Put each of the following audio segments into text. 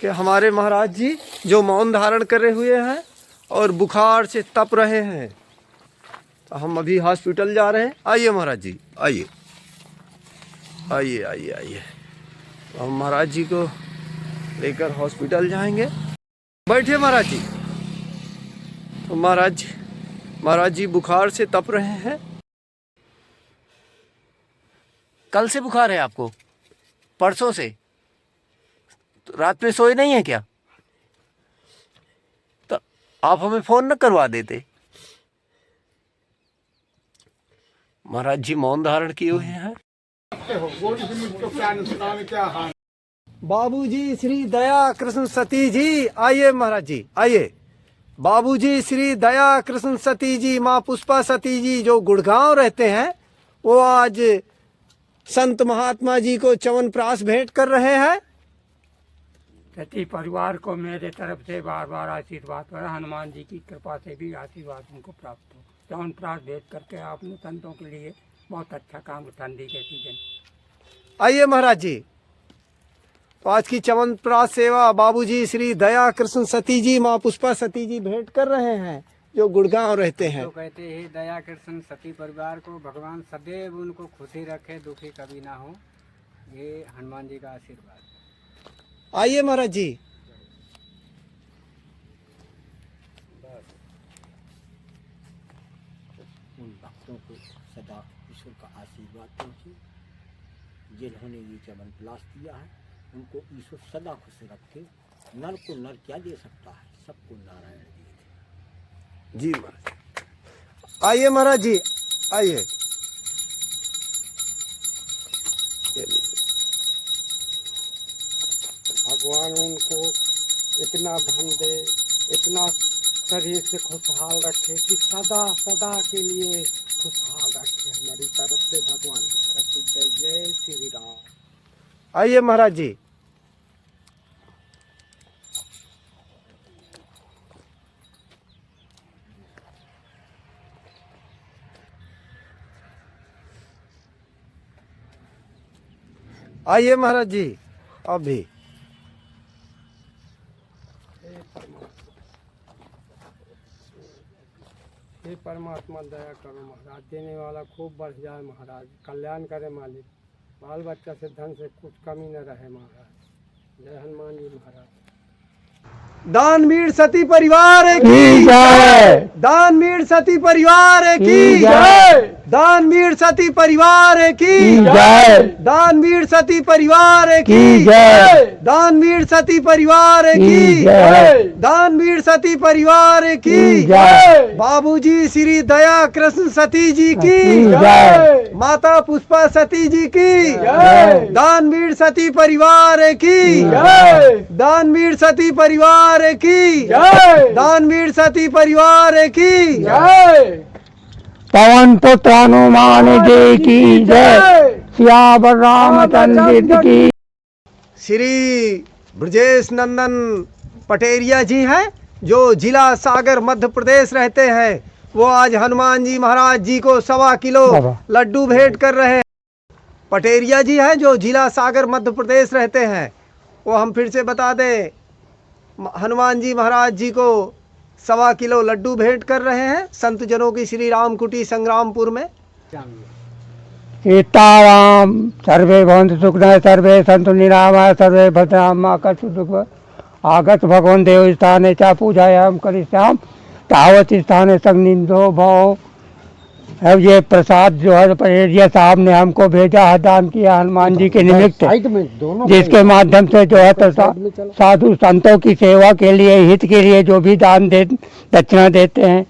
कि हमारे महाराज जी जो मौन धारण करे हुए हैं और बुखार से तप रहे हैं। तो हम अभी हॉस्पिटल जा रहे हैं। आइए महाराज जी, आइए आइए आइए आइए। तो हम महाराज जी को लेकर हॉस्पिटल जाएंगे। बैठिए महाराज जी। तो महाराज जी बुखार से तप रहे हैं। कल से बुखार है आपको? परसों से? तो रात में सोए नहीं है क्या? तो आप हमें फोन न करवा देते। महाराज जी मौन धारण किए हुए हैं। बाबूजी श्री दया कृष्ण सती जी, आइए महाराज जी, आइए। बाबूजी श्री दया कृष्ण सती जी, माँ पुष्पा सती जी जो गुड़गांव रहते हैं, वो आज संत महात्मा जी को च्यवनप्राश भेंट कर रहे हैं। सती परिवार को मेरे तरफ से बार बार आशीर्वाद और हनुमान जी की कृपा से भी आशीर्वाद उनको प्राप्त हो। च्यवनप्राश भेंट करके आपने संतों के लिए बहुत अच्छा काम, ठंडी के सीजन। आइए महाराज जी। तो आज की च्यवनप्राश सेवा बाबूजी श्री दया कृष्ण सती जी, माँ पुष्पा सती जी भेंट कर रहे हैं जो गुड़गांव रहते हैं। तो कहते हैं दया कृष्ण सती परिवार को भगवान सदैव उनको खुशी रखे, दुखी कभी ना हो। ये हनुमान जी का आशीर्वाद। आइए महाराज जी। उन भक्तों को सदा ईश्वर का आशीर्वाद पहुँचे। जिन्होंने ये च्यवनप्राश दिया है उनको ईश्वर सदा खुश रखे। नर को नर क्या दे सकता है, सबको नारायण दे। जी महाराज। आइए महाराज जी, आइए। भगवान उनको इतना धन दे, इतना शरीर से खुशहाल रखे कि सदा सदा के लिए खुशहाल रखे। हमारी तरफ से भगवान की तरफ से जय जय श्री राम। आइए महाराज जी। आइए महाराज जी अभी। हे परमात्मा दया करो महाराज, देने वाला खूब बढ़ जाए महाराज, कल्याण करे मालिक। बाल बच्चा से धन से कुछ कमी न रहे महाराज। जय हनुमान जी महाराज। दानवीर सती परिवार की जय। दानवीर सती परिवार की जय। दानवीर सती परिवार की जय। दानवीर सती परिवार की जय। दानवीर सती परिवार की जय। दानवीर सती परिवार की जय। बाबूजी श्री दया कृष्ण सती जी की जय। माता पुष्पा सती जी की जय। दानवीर सती परिवार की जय। दानवीर सती परिवार की जय। दानवीर सती परिवार की जय। पवन पुत्र हनुमान जी की जय। सियावर रामचंद्र की। श्री ब्रजेश नंदन पटेरिया जी हैं जो जिला सागर मध्य प्रदेश रहते हैं। वो आज हनुमान जी महाराज जी को 1.25 किलो लड्डू भेंट कर रहे हैं। पटेरिया जी हैं जो जिला सागर मध्य प्रदेश रहते हैं। वो हम फिर से बता दें, हनुमान जी महाराज जी को 1.25 किलो लड्डू भेंट कर रहे हैं संत जनों की श्री राम कुटी संग्रामपुर में। सीताराम सर्वे भवन्तु सुखिनः, सर्वे सन्तु निरामयाः, सर्वे भद्राणि मा कश्चित् दुःखं। आगत भगवान देव स्थाने च पूजायां करिष्यामि, तावत् स्थाने संनिधो भव। अब ये प्रसाद जो है पटेरिया साहब ने हमको भेजा है, दान किया हनुमान जी के निमित्त, जिसके माध्यम से जो है तो साधु संतों की सेवा के लिए, हित के लिए जो भी दान दक्षिणा देते हैं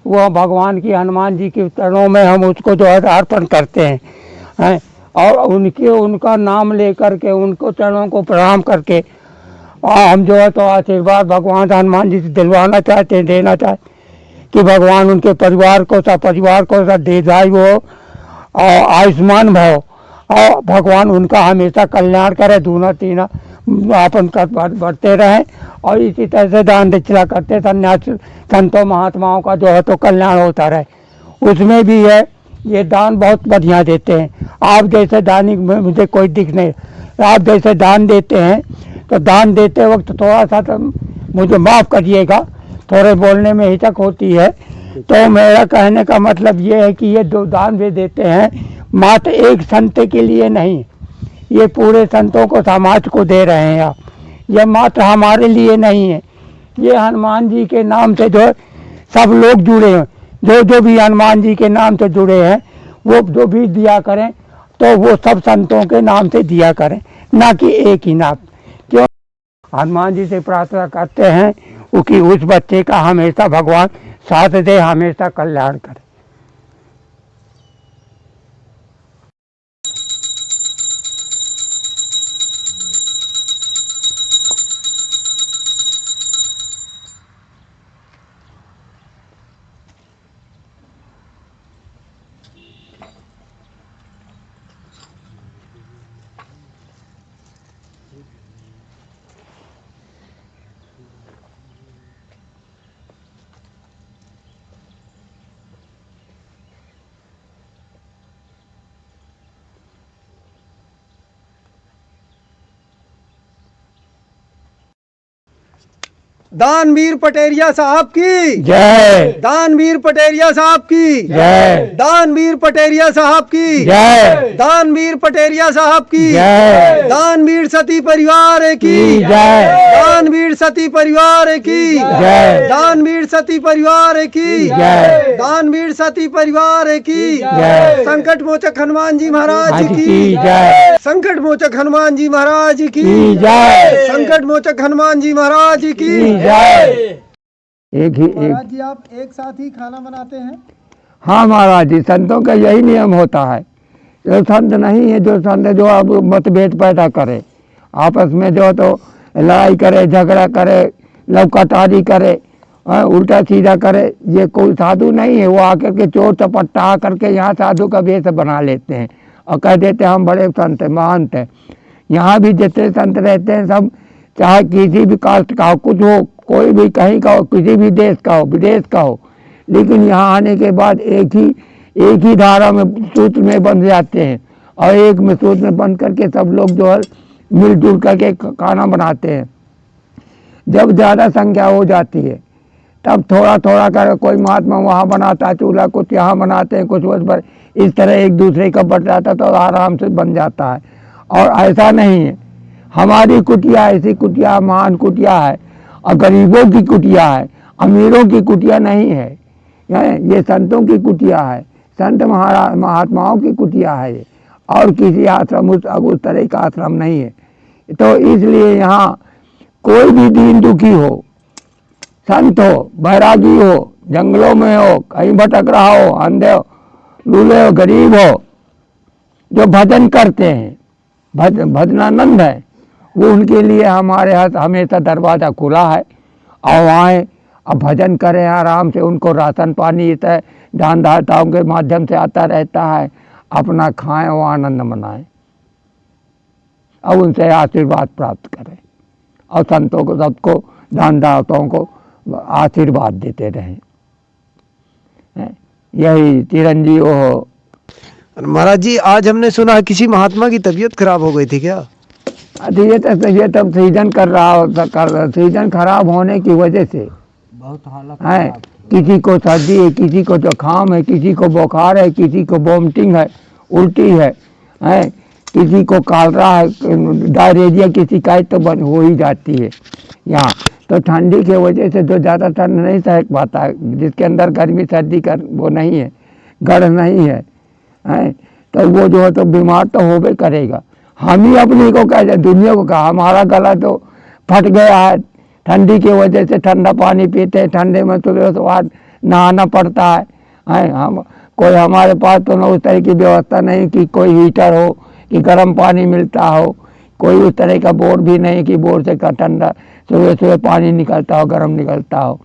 वो भगवान की, हनुमान जी के चरणों में हम उसको जो है अर्पण करते हैं। और उनका नाम लेकर के, उनको चरणों को प्रणाम करके हम जो है तो आशीर्वाद भगवान हनुमान जी से दिलवाना चाहते हैं, देना चाहते कि भगवान उनके परिवार को, सपरिवार को दीर्घायु हो और आयुष्मान भव, और भगवान उनका हमेशा कल्याण करे, दूना तीना आपन कर बढ़ते रहें। और इसी तरह से दान दक्षिणा करते सन्यास संतों महात्माओं का जो है तो कल्याण होता रहे। उसमें भी है ये दान बहुत बढ़िया देते हैं। आप जैसे दानी में मुझे कोई दिख नहीं, आप जैसे दान देते हैं तो दान देते वक्त थोड़ा सा तो मुझे माफ़ करिएगा, थोड़े बोलने में हिचक होती है। तो मेरा कहने का मतलब ये है कि ये जो दान वे देते हैं मात्र एक संत के लिए नहीं, ये पूरे संतों को, समाज को दे रहे हैं आप। ये मात्र हमारे लिए नहीं है, ये हनुमान जी के नाम से जो सब लोग जुड़े हैं, जो भी हनुमान जी के नाम से जुड़े हैं वो जो भी दिया करें तो वो सब संतों के नाम से दिया करें, ना कि एक ही नाम। क्यों? हनुमान जी से प्रार्थना करते हैं कि उस बच्चे का हमेशा भगवान साथ दे, हमेशा कल्याण करे। दानवीर पटेरिया साहब की जय, दानवीर पटेरिया साहब की जय, दानवीर पटेरिया साहब की जय, दानवीर पटेरिया साहब की जय, दानवीर सती परिवार की जय, दानवीर सती परिवार की जय, दानवीर सती परिवार की जय, दानवीर सती परिवार की जय, संकट मोचक हनुमान जी महाराज आज की की जय, संकट मोचक हनुमान जी महाराज की जय, संकट मोचक हनुमान जी महाराज की जय। एक ही एक। महाराज जी आप एक साथ ही खाना बनाते हैं? हाँ महाराज जी, संतों का यही नियम होता है। जो संत नहीं है, जो संत जो अब मतभेद पैदा करे, आपस में जो तो लड़ाई करे, झगड़ा करे, लौकटारी करे, उल्टा सीधा करे, ये कोई साधु नहीं है। वो आकर के चोर चपट्टा आकर के यहाँ साधु का वेश बना लेते हैं और कह देते हैं हम बड़े संत हैं, महंत हैं। यहाँ भी जितने संत रहते हैं सब, चाहे किसी भी कास्ट का हो, कुछ हो, कोई भी कहीं का हो, किसी भी देश का हो, विदेश का हो, लेकिन यहाँ आने के बाद एक ही धारा में, सूत्र में बंध जाते हैं और एक में सूत्र में बंध करके सब लोग जो है मिलजुल करके खाना बनाते हैं। जब ज़्यादा संख्या हो जाती है तब थोड़ा थोड़ा कर कोई महात्मा वहाँ बनाता है चूल्हा, कुछ यहाँ बनाते हैं, कुछ बस पर इस तरह एक दूसरे का बट जाता तो आराम से बन जाता है। और ऐसा नहीं है, हमारी कुटिया ऐसी कुटिया, महान कुटिया है और गरीबों की कुटिया है, अमीरों की कुटिया नहीं है। ये संतों की कुटिया है, संत महात्माओं की कुटिया है ये, और किसी आश्रम उस तरह का आश्रम नहीं है। तो इसलिए यहाँ कोई भी दीन दुखी हो, संत हो, बैरागी हो, जंगलों में हो, कहीं भटक रहा हो, अंधे हो, लूले हो, गरीब हो, जो भजन करते हैं, भजनानंद है, वो उनके लिए हमारे हाथ हमेशा दरवाज़ा खुला है। और आए अब भजन करें आराम से, उनको राशन पानी इतना दान दाताओं के माध्यम से आता रहता है, अपना खाएं और आनंद मनाएं और उनसे आशीर्वाद प्राप्त करें और संतों को, सबको, दान दाताओं को आशीर्वाद देते रहें। यही चिरंजीव हो। महाराज जी आज हमने सुना किसी महात्मा की तबीयत खराब हो गई थी क्या? ये तब सीजन सीजन खराब होने की वजह से बहुत हालत है। किसी को सर्दी है, किसी को जुकाम है, किसी को बुखार है, किसी को वोमिटिंग है, उल्टी है, किसी को कालरा है, डायरिया की शिकायत तो बन हो ही जाती है यहाँ। तो ठंडी की वजह से जो ज़्यादा ठंड नहीं सह पाता है, जिसके अंदर गर्मी सर्दी का वो नहीं है, गढ़ नहीं है, तो वो जो है तो बीमार तो होबे करेगा। हम ही अपने को कह, दुनिया को कहा, हमारा गला तो फट गया है ठंडी की वजह से, ठंडा पानी पीते हैं, ठंडे में तो बाद नहाना पड़ता है। हम कोई, हमारे पास तो न उस तरह की व्यवस्था नहीं कि कोई हीटर हो कि गर्म पानी मिलता हो, कोई उस तरह का बोर भी नहीं कि बोर से का ठंडा सुबह सुबह पानी निकलता हो, गर्म निकलता हो।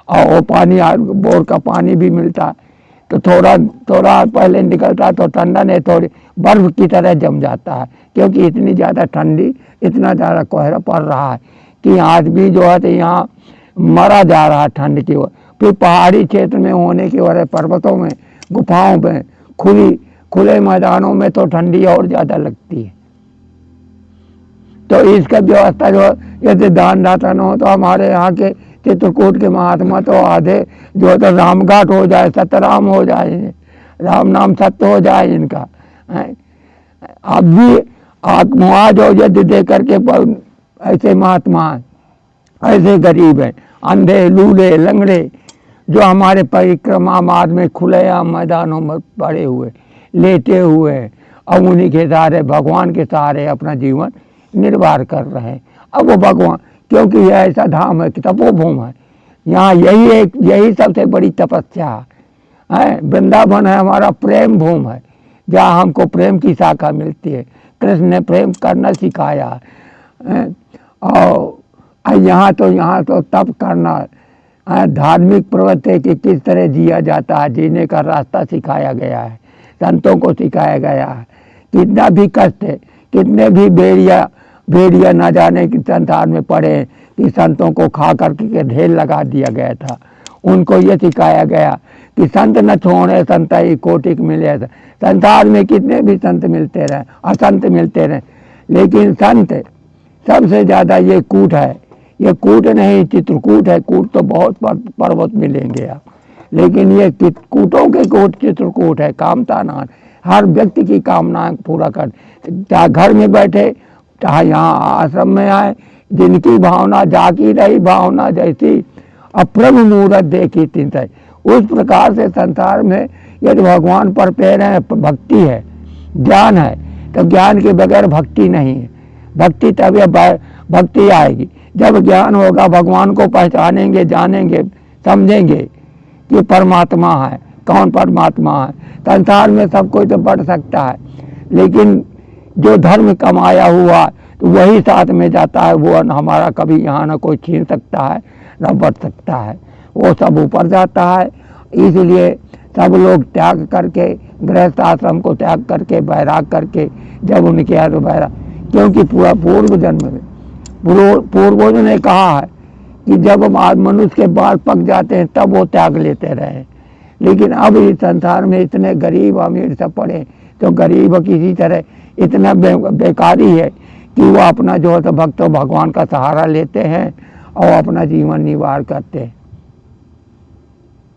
और वो पानी, बोर का पानी भी मिलता है तो थोड़ा थोड़ा पहले निकलता है तो ठंडा नहीं, थोड़ी बर्फ़ की तरह जम जाता है, क्योंकि इतनी ज़्यादा ठंडी, इतना ज़्यादा कोहरा पड़ रहा है कि आज भी जो है तो यहाँ मरा जा रहा है ठंड की। फिर पहाड़ी क्षेत्र में होने की वजह, पर्वतों में, गुफाओं में, खुले मैदानों में तो ठंडी और ज़्यादा लगती है। तो इसका व्यवस्था जो यदि दानदाता न हो तो हमारे यहाँ के चित्रकूट के महात्मा तो आधे जो तो रामघाट हो जाए, सतराम हो जाए, राम नाम सत्य हो जाए इनका। अब भी आप मुआवजा यदि दे करके ऐसे महात्मा ऐसे गरीब हैं, अंधे लूले लंगड़े जो हमारे परिक्रमा मार्ग में खुलेआम मैदानों में पड़े हुए लेटे हुए हैं, अब उन्हीं के सहारे भगवान के सहारे अपना जीवन निर्वाह कर रहे हैं। अब वो भगवान, क्योंकि यह ऐसा धाम है कि तपोभूमि है, यहाँ यही सबसे बड़ी तपस्या है। वृंदावन है हमारा प्रेम भूमि है, जहाँ हमको प्रेम की शाखा मिलती है। कृष्ण ने प्रेम करना सिखाया है। और यहाँ तो तप करना, धार्मिक प्रवृत्ति की किस तरह जिया जाता है, जीने का रास्ता सिखाया गया है, संतों को सिखाया गया है। कितना भी कष्ट है, कितने भी भेड़िया न जाने की संसार में पड़े कि संतों को खा करके ढेर लगा दिया गया था। उनको ये सिखाया गया कि संत न छोड़े संत ही कोटिक मिले। संसार में कितने भी संत मिलते रहे, असंत मिलते रहे, लेकिन संत सबसे ज़्यादा ये कूट है। ये कूट नहीं, चित्रकूट है। कूट तो बहुत पर्वत मिलेंगे आप, लेकिन ये कूटों के कूट चित्रकूट है। कामता नान, हर व्यक्ति की कामना पूरा कर, चाहे घर में बैठे चाहे यहाँ आश्रम में आए, जिनकी भावना जागी रही भावना जैसी अप्रभ मूरत देखी तिनसे। उस प्रकार से संसार में यदि भगवान पर प्रेम है, भक्ति है, ज्ञान है, तो ज्ञान के बगैर भक्ति नहीं है। भक्ति तभी भक्ति आएगी जब ज्ञान होगा, भगवान को पहचानेंगे, जानेंगे, समझेंगे कि परमात्मा है, कौन परमात्मा है। संसार में सब कोई तो बढ़ सकता है, लेकिन जो धर्म कमाया हुआ तो वही साथ में जाता है। वो हमारा कभी यहाँ न कोई छीन सकता है न बढ़ सकता है, वो सब ऊपर जाता है। इसलिए सब लोग त्याग करके, गृहस्थ आश्रम को त्याग करके, बैराग करके, जब उनके यहाँ तो बैराग, क्योंकि पूरा पूर्व जन्म में पूर्वजों ने कहा है कि जब मनुष्य के बाल पक जाते हैं तब वो त्याग लेते रहे। लेकिन अब इस संसार में इतने गरीब अमीर सब पड़े, तो गरीब किसी तरह इतना बेकारी है कि वो अपना जो है तो भक्तों भगवान का सहारा लेते हैं और अपना जीवन निर्वाह करते हैं।